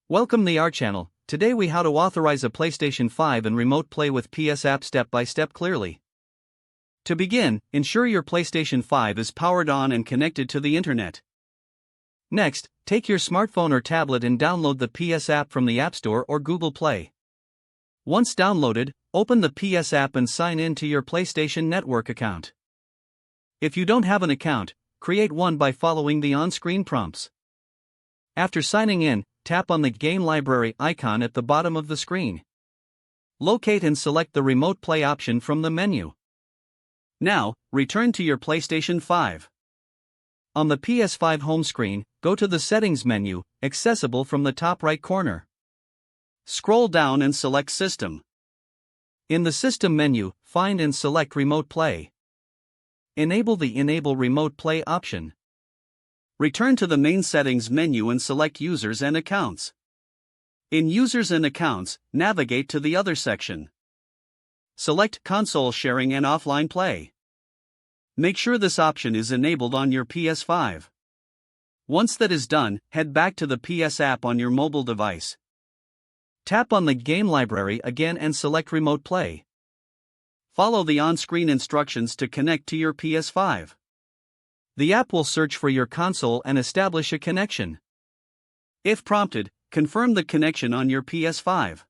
Welcome to our channel. Today we how to authorize a PlayStation 5 and remote play with PS app step by step clearly. To begin, ensure your PlayStation 5 is powered on and connected to the internet. Next, take your smartphone or tablet and download the PS app from the App Store or Google Play. Once downloaded, open the PS app and sign in to your PlayStation Network account. If you don't have an account, create one by following the on-screen prompts. After signing in, tap on the Game Library icon at the bottom of the screen. Locate and select the Remote Play option from the menu. Now, return to your PlayStation 5. On the PS5 home screen, go to the Settings menu, accessible from the top right corner. Scroll down and select System. In the System menu, find and select Remote Play. Enable the Enable Remote Play option. Return to the main Settings menu and select Users and Accounts. In Users and Accounts, navigate to the Other section. Select Console Sharing and Offline Play. Make sure this option is enabled on your PS5. Once that is done, head back to the PS app on your mobile device. Tap on the Game Library again and select Remote Play. Follow the on-screen instructions to connect to your PS5. The app will search for your console and establish a connection. If prompted, confirm the connection on your PS5.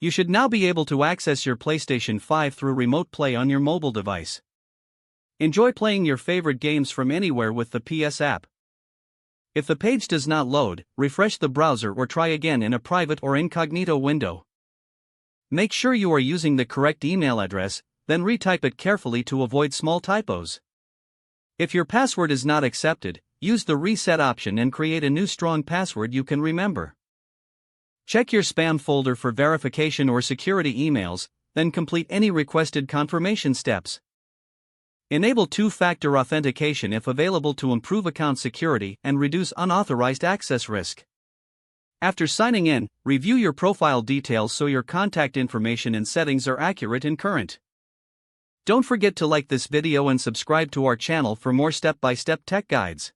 You should now be able to access your PlayStation 5 through Remote Play on your mobile device. Enjoy playing your favorite games from anywhere with the PS app. If the page does not load, refresh the browser or try again in a private or incognito window. Make sure you are using the correct email address, then retype it carefully to avoid small typos. If your password is not accepted, use the reset option and create a new strong password you can remember. Check your spam folder for verification or security emails, then complete any requested confirmation steps. Enable two-factor authentication if available to improve account security and reduce unauthorized access risk. After signing in, review your profile details so your contact information and settings are accurate and current. Don't forget to like this video and subscribe to our channel for more step-by-step tech guides.